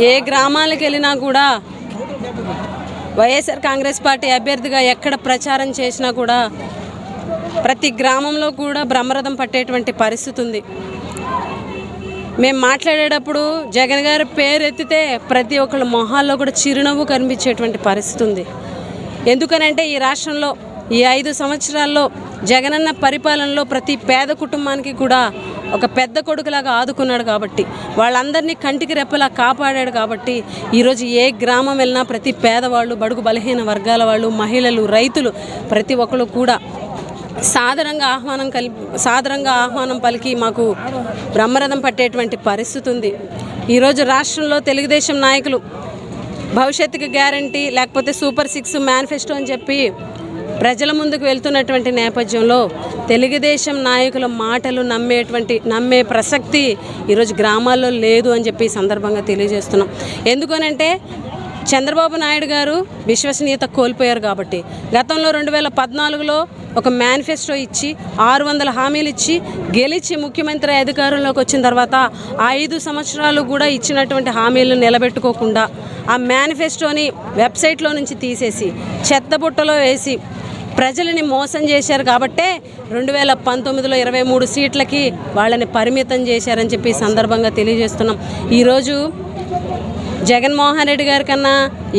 ఏ గ్రామాలకు వెళ్ళినా కూడా వైఎస్ఆర్ కాంగ్రెస్ పార్టీ అభ్యర్థిగా ఎక్కడ ప్రచారం చేసినా కూడా ప్రతి గ్రామంలో కూడా బ్రహ్మరథం పట్టేటువంటి పరిస్థితి ఉంది. మేము మాట్లాడేటప్పుడు జగన్ గారి పేరు ఎత్తితే ప్రతి ఒక్కళ్ళ మొహాల్లో కూడా చిరునవ్వు కనిపించేటువంటి పరిస్థితి ఉంది. ఎందుకనంటే ఈ రాష్ట్రంలో ఈ 5 సంవత్సరాల్లో జగనన్న పరిపాలనలో ప్రతి పేద కుటుంబానికి కూడా ఒక పెద్ద కొడుకులాగా ఆదుకున్నాడు కాబట్టి, వాళ్ళందరినీ కంటికి రెప్పలా కాపాడాడు కాబట్టి ఈరోజు ఏ గ్రామం వెళ్ళినా ప్రతి పేదవాళ్ళు, బడుగు బలహీన వర్గాల వాళ్ళు, మహిళలు, రైతులు ప్రతి ఒక్కరు కూడా సాదరంగా ఆహ్వానం పలికి మాకు బ్రహ్మరథం పట్టేటువంటి పరిస్థితి ఉంది. ఈరోజు రాష్ట్రంలో తెలుగుదేశం నాయకులు భవిష్యత్తుకి గ్యారంటీ లేకపోతే సూపర్ 6 మేనిఫెస్టో అని చెప్పి ప్రజల ముందుకు వెళ్తున్నటువంటి నేపథ్యంలో తెలుగుదేశం నాయకుల మాటలు నమ్మే ప్రసక్తి ఈరోజు గ్రామాల్లో లేదు అని చెప్పి సందర్భంగా తెలియజేస్తున్నాం. ఎందుకనంటే చంద్రబాబు నాయుడు గారు విశ్వసనీయత కోల్పోయారు కాబట్టి, గతంలో 2014లో ఒక మేనిఫెస్టో ఇచ్చి 600 హామీలు ఇచ్చి గెలిచి ముఖ్యమంత్రి అధికారంలోకి వచ్చిన తర్వాత 5 సంవత్సరాలు కూడా ఇచ్చినటువంటి హామీలను నిలబెట్టుకోకుండా ఆ మేనిఫెస్టోని వెబ్సైట్లో నుంచి తీసేసి చెత్తబుట్టలో వేసి ప్రజలని మోసం చేశారు కాబట్టే 2019లో 23 సీట్లకి వాళ్ళని పరిమితం చేశారని చెప్పి సందర్భంగా తెలియజేస్తున్నాం. ఈరోజు జగన్మోహన్ రెడ్డి గారి కన్నా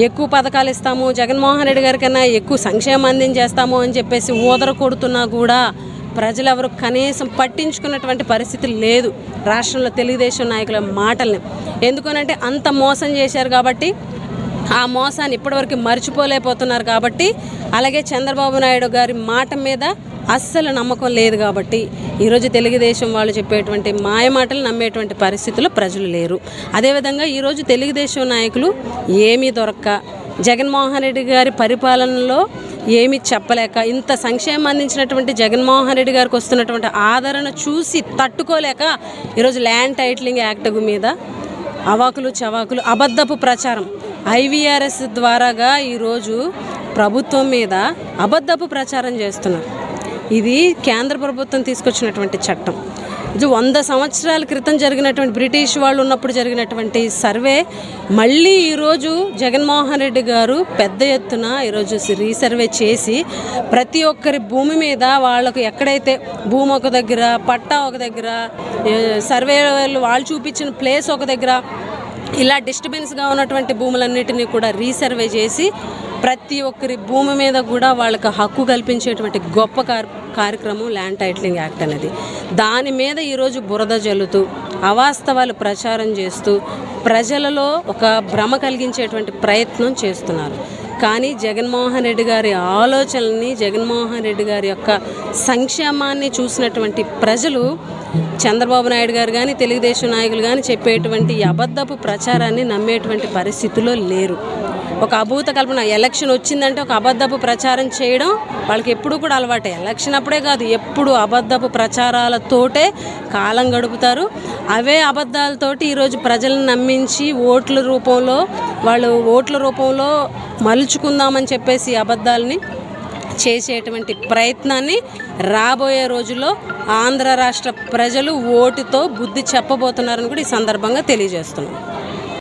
ఎక్కువ పథకాలు ఇస్తాము, జగన్మోహన్ రెడ్డి గారి కన్నా ఎక్కువ సంక్షేమం అందించేస్తాము అని చెప్పేసి ఊదర కొడుతున్నా కూడా ప్రజలు ఎవరు కనీసం పట్టించుకున్నటువంటి పరిస్థితి లేదు రాష్ట్రంలో తెలుగుదేశం నాయకుల మాటల్ని. ఎందుకనంటే అంత మోసం చేశారు కాబట్టి, ఆ మోసాన్ని ఇప్పటివరకు మర్చిపోలేకపోతున్నారు కాబట్టి, అలాగే చంద్రబాబు నాయుడు గారి మాట మీద అస్సలు నమ్మకం లేదు కాబట్టి ఈరోజు తెలుగుదేశం వాళ్ళు చెప్పేటువంటి మాయమాటలు నమ్మేటువంటి పరిస్థితుల్లో ప్రజలు లేరు. అదేవిధంగా ఈరోజు తెలుగుదేశం నాయకులు ఏమీ దొరక్క, జగన్మోహన్ రెడ్డి గారి పరిపాలనలో ఏమీ చెప్పలేక, ఇంత సంక్షేమం అందించినటువంటి జగన్మోహన్ రెడ్డి గారికి వస్తున్నటువంటి ఆదరణ చూసి తట్టుకోలేక ఈరోజు ల్యాండ్ టైటిలింగ్ యాక్ట్ మీద అవాకులు చవాకులు అబద్ధపు ప్రచారం IVRS ద్వారాగా ఈరోజు ప్రభుత్వం మీద అబద్ధపు ప్రచారం చేస్తున్నారు. ఇది కేంద్ర ప్రభుత్వం తీసుకొచ్చినటువంటి చట్టం. ఇది 100 సంవత్సరాల క్రితం జరిగినటువంటి బ్రిటిష్ వాళ్ళు ఉన్నప్పుడు జరిగినటువంటి సర్వే మళ్ళీ ఈరోజు జగన్మోహన్ రెడ్డి గారు పెద్ద ఎత్తున ఈరోజు రీసర్వే చేసి ప్రతి ఒక్కరి భూమి మీద వాళ్ళకు ఎక్కడైతే భూమి ఒక దగ్గర, పట్టా ఒక దగ్గర, సర్వే వాళ్ళు చూపించిన ప్లేస్ ఒక దగ్గర, ఇలా డిస్టర్బెన్స్గా ఉన్నటువంటి భూములన్నిటినీ కూడా రీసర్వే చేసి ప్రతి ఒక్కరి భూమి మీద కూడా వాళ్ళకి హక్కు కల్పించేటువంటి గొప్ప కార్యక్రమం ల్యాండ్ టైటిలింగ్ యాక్ట్ అనేది. దాని మీద ఈరోజు బురద జల్లుతూ అవాస్తవాలు ప్రచారం చేస్తూ ప్రజలలో ఒక భ్రమ కలిగించేటువంటి ప్రయత్నం చేస్తున్నారు. కానీ జగన్మోహన్ రెడ్డి గారి ఆలోచనల్ని, జగన్మోహన్ రెడ్డి గారి యొక్క సంక్షేమాన్ని చూసినటువంటి ప్రజలు చంద్రబాబు నాయుడు గారు కానీ తెలుగుదేశం నాయకులు కానీ చెప్పేటువంటి అబద్ధపు ప్రచారాన్ని నమ్మేటువంటి పరిస్థితిలో లేరు. ఒక అభూత కల్పన, ఎలక్షన్ వచ్చిందంటే ఒక అబద్ధపు ప్రచారం చేయడం వాళ్ళకి ఎప్పుడు కూడా అలవాటే. ఎలక్షన్ అప్పుడే కాదు, ఎప్పుడు అబద్ధపు ప్రచారాలతోటే కాలం గడుపుతారు. అవే అబద్ధాలతోటి ఈరోజు ప్రజలను నమ్మించి ఓట్ల రూపంలో మలుచుకుందామని చెప్పేసి అబద్ధాలని చేసేటువంటి ప్రయత్నాన్ని రాబోయే రోజుల్లో ఆంధ్ర రాష్ట్ర ప్రజలు ఓటుతో బుద్ధి చెప్పబోతున్నారని కూడా ఈ సందర్భంగా తెలియజేస్తున్నాం.